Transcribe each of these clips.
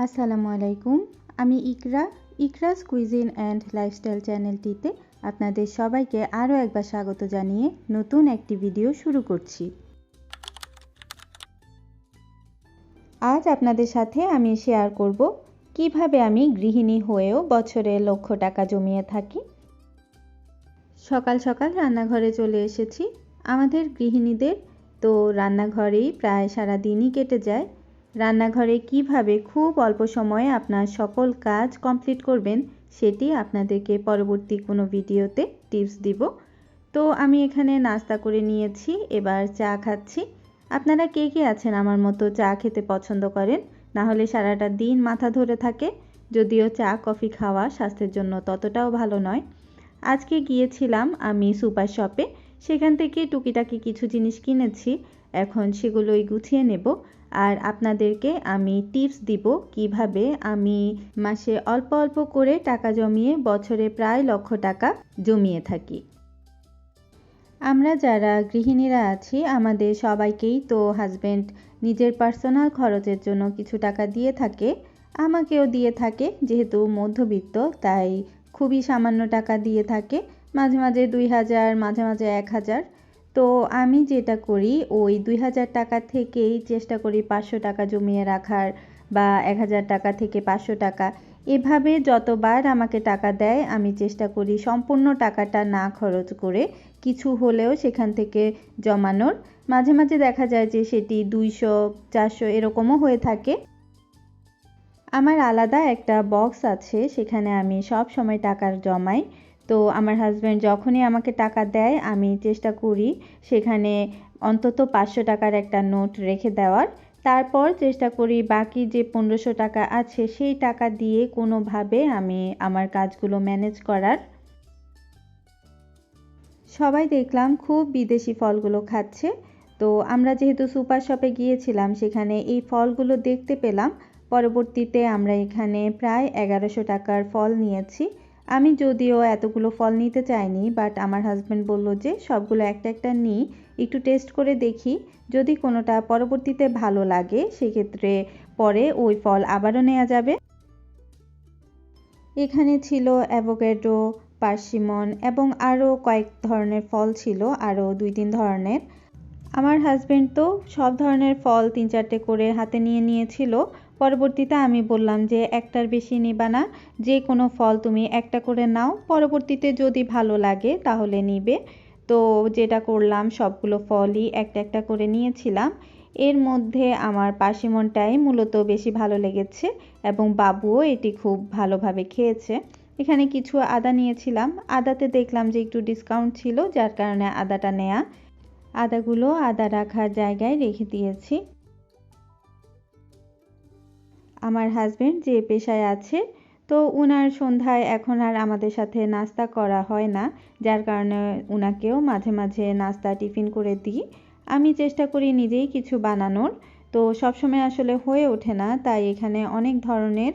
আসসালামু আলাইকুম। আমি ইকরাস কুইজিন অ্যান্ড লাইফস্টাইল চ্যানেলটিতে আপনাদের সবাইকে আরও একবার স্বাগত জানিয়ে নতুন একটি ভিডিও শুরু করছি। আজ আপনাদের সাথে আমি শেয়ার করব কিভাবে আমি গৃহিণী হয়েও বছরে লক্ষ টাকা জমিয়ে থাকি। সকাল সকাল রান্নাঘরে চলে এসেছি। আমাদের গৃহিণীদের তো রান্নাঘরেই প্রায় সারা দিনই কেটে যায়। রান্নাঘরে কিভাবে খুব অল্প সময়ে আপনার সকল কাজ কমপ্লিট করবেন সেটি আপনাদেরকে পরবর্তী কোনো ভিডিওতে টিপস দিব। তো আমি এখানে নাস্তা করে নিয়েছি, এবার চা খাচ্ছি। আপনারা কে কে আছেন আমার মতো চা খেতে পছন্দ করেন, না হলে সারাটা দিন মাথা ধরে থাকে? যদিও চা কফি খাওয়া স্বাস্থ্যের জন্য ততটাও ভালো নয়। আজকে গিয়েছিলাম আমি সুপার শপে, সেখান থেকে টুকিটাকি কিছু জিনিস কিনেছি। এখন সেগুলোই গুছিয়ে নেব আর আপনাদেরকে আমি টিপস দিব কিভাবে আমি মাসে অল্প অল্প করে টাকা জমিয়ে বছরে প্রায় লক্ষ টাকা জমিয়ে থাকি। আমরা যারা গৃহিণীরা আছি আমাদের সবাইকেই তো হাজব্যান্ড নিজের পার্সোনাল খরচের জন্য কিছু টাকা দিয়ে থাকে, আমাকেও দিয়ে থাকে। যেহেতু মধ্যবিত্ত তাই খুবই সামান্য টাকা দিয়ে থাকে, মাঝে মাঝে 2000, মাঝে মাঝে 1000। তো আমি যেটা করি ওই 2000 টাকা থেকেই চেষ্টা করি 500 টাকা জমিয়ে রাখার, বা 1000 টাকা থেকে 500 টাকা, এভাবে যতবার আমাকে টাকা দেয় আমি চেষ্টা করি সম্পূর্ণ টাকাটা না খরচ করে কিছু হলেও সেখান থেকে জমানোর। মাঝে মাঝে দেখা যায় যে সেটি 200, 400 এরকমও হয়ে থাকে। আমার আলাদা একটা বক্স আছে, সেখানে আমি সব সময় টাকা জমাই। তো আমার হাজব্যান্ড যখনই আমাকে টাকা দেয় আমি চেষ্টা করি সেখানে অন্তত 500 টাকার একটা নোট রেখে দেওয়ার। তারপর চেষ্টা করি বাকি যে 1500 টাকা আছে সেই টাকা দিয়ে কোনোভাবে আমি আমার কাজগুলো ম্যানেজ করার। সবাই দেখলাম খুব বিদেশি ফলগুলো খাচ্ছে। তো আমরা যেহেতু সুপার শপে গিয়েছিলাম সেখানে এই ফলগুলো দেখতে পেলাম। পরবর্তীতে আমরা এখানে প্রায় 1100 টাকার ফল নিয়েছি। আমি যদিও এতগুলো ফল নিতে চাইনি, বাট আমার হাজব্যান্ড বলল যে সবগুলো একটা একটা নিই, একটু টেস্ট করে দেখি, যদি কোনোটা পরবর্তীতে ভালো লাগে সেক্ষেত্রে পরে ওই ফল আবারও নেওয়া যাবে। এখানে ছিল অ্যাভোক্যাডো, পার্সিমন এবং আরও কয়েক ধরনের ফল ছিল, আরও 2-3 ধরনের। আমার হাজব্যান্ড তো সব ধরনের ফল 3-4টে করে হাতে নিয়ে নিয়েছিল। পরবর্তীতে আমি বললাম যে একটার বেশি নিবা না, যে কোনো ফল তুমি একটা করে নাও, পরবর্তীতে যদি ভালো লাগে তাহলে নিবে। তো যেটা করলাম সবগুলো ফলই একটা একটা করে নিয়েছিলাম। এর মধ্যে আমার পার্সিমনটাই মূলত বেশি ভালো লেগেছে এবং বাবুও এটি খুব ভালোভাবে খেয়েছে। এখানে কিছু আদা নিয়েছিলাম, আদাতে দেখলাম যে একটু ডিসকাউন্ট ছিল, যার কারণে আদাটা নেয়া। আদাগুলো আদা রাখার জায়গায় রেখে দিয়েছি। আমার হাজব্যান্ড যে পেশায় আছে, তো উনার সন্ধ্যায় এখন আর আমাদের সাথে নাস্তা করা হয় না, যার কারণে উনাকেও মাঝে মাঝে নাস্তা টিফিন করে দিই। আমি চেষ্টা করি নিজেই কিছু বানানোর, তো সবসময় আসলে হয়ে ওঠে না, তাই এখানে অনেক ধরনের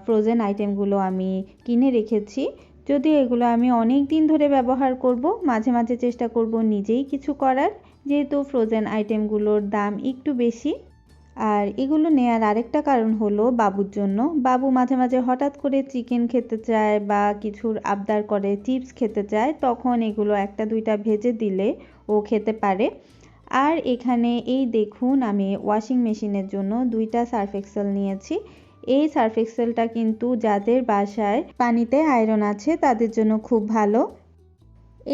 ফ্রোজেন আইটেমগুলো আমি কিনে রেখেছি। যদি এগুলো আমি অনেক দিন ধরে ব্যবহার করব, মাঝে মাঝে চেষ্টা করব নিজেই কিছু করার, যেহেতু ফ্রোজেন আইটেমগুলোর দাম একটু বেশি। আর এগুলো নেয়ার আরেকটা কারণ হলো বাবুর জন্য। বাবু মাঝে মাঝে হঠাৎ করে চিকেন খেতে চায় বা কিছুর আবদার করে, চিপস খেতে চায়, তখন এগুলো একটা দুইটা ভেজে দিলে ও খেতে পারে। আর এখানে এই দেখুন আমি ওয়াশিং মেশিনের জন্য 2টা সার্ফ এক্সেল নিয়েছি। এই সার্ফ এক্সেলটা কিন্তু যাদের বাসায় পানিতে আয়রন আছে তাদের জন্য খুব ভালো।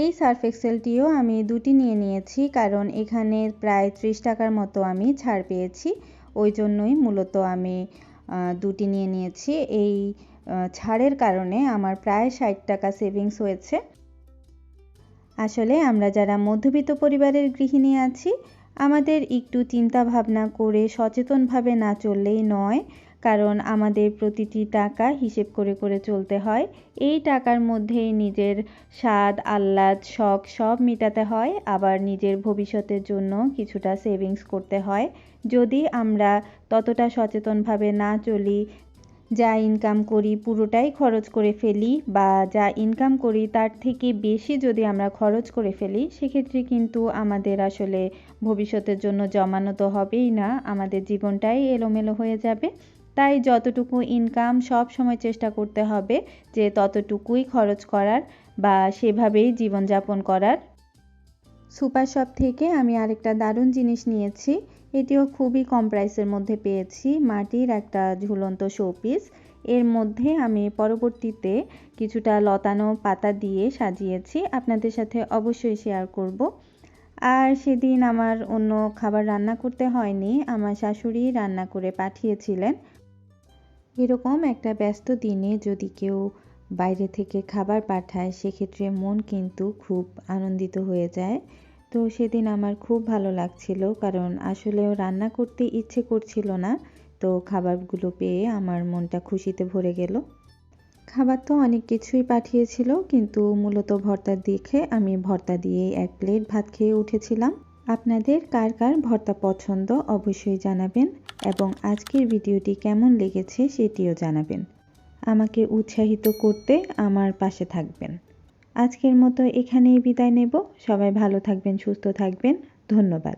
এই সার্ফ এক্সেলটিও আমি 2টি নিয়ে নিয়েছি, কারণ এখানে প্রায় 30 টাকার মতো আমি ছাড় পেয়েছি, ওই জন্যই মূলত আমি 2টি নিয়ে নিয়েছি। এই ছাড়ের কারণে আমার প্রায় 60 টাকা সেভিংস হয়েছে। আসলে আমরা যারা মধ্যবিত্ত পরিবারের গৃহিণী আছি, আমাদের একটু চিন্তা ভাবনা করে সচেতনভাবে না চললেই নয়, কারণ আমাদের প্রতিটি টাকা হিসেব করে করে চলতে হয়। এই টাকার মধ্যেই নিজের স্বাদ, আহ্লাদ, শখ সব মেটাতে হয়, আবার নিজের ভবিষ্যতের জন্য কিছুটা সেভিংস করতে হয়। যদি আমরা ততটা সচেতনভাবে না চলি, যা ইনকাম করি পুরোটাই খরচ করে ফেলি, বা যা ইনকাম করি তার থেকে বেশি যদি আমরা খরচ করে ফেলি, সেক্ষেত্রে কিন্তু আমাদের আসলে ভবিষ্যতের জন্য জমানো তো হবেই না, আমাদের জীবনটাই এলোমেলো হয়ে যাবে। তাই যতটুকু ইনকাম সব সময় চেষ্টা করতে হবে যে ততটুকুই খরচ করার বা সেভাবেই জীবনযাপন করার। সুপার শপ থেকে আমি আরেকটা দারুণ জিনিস নিয়েছি। এটিও খুবই কম প্রাইসের মধ্যে পেয়েছি, মাটির একটা ঝুলন্ত শোপিস। এর মধ্যে আমি পরবর্তীতে কিছুটা লতানো পাতা দিয়ে সাজিয়েছি, আপনাদের সাথে অবশ্যই শেয়ার করব। আর সেদিন আমার অন্য খাবার রান্না করতে হয়নি, আমার শাশুড়ি রান্না করে পাঠিয়েছিলেন। এরকম একটা ব্যস্ত দিনে যদি কেউ বাইরে থেকে খাবার পাঠায় সেক্ষেত্রে মন কিন্তু খুব আনন্দিত হয়ে যায়। তো সেদিন আমার খুব ভালো লাগছিল, কারণ আসলেও রান্না করতে ইচ্ছে করছিল না, তো খাবারগুলো পেয়ে আমার মনটা খুশিতে ভরে গেল। খাবার তো অনেক কিছুই পাঠিয়েছিল, কিন্তু মূলত ভর্তা দেখে আমি ভর্তা দিয়ে 1 প্লেট ভাত খেয়ে উঠেছিলাম। আপনাদের কার কার ভর্তা পছন্দ অবশ্যই জানাবেন, এবং আজকের ভিডিওটি কেমন লেগেছে সেটিও জানাবেন। আমাকে উৎসাহিত করতে আমার পাশে থাকবেন। আজকের মতো এখানেই বিদায় নেব। সবাই ভালো থাকবেন, সুস্থ থাকবেন। ধন্যবাদ।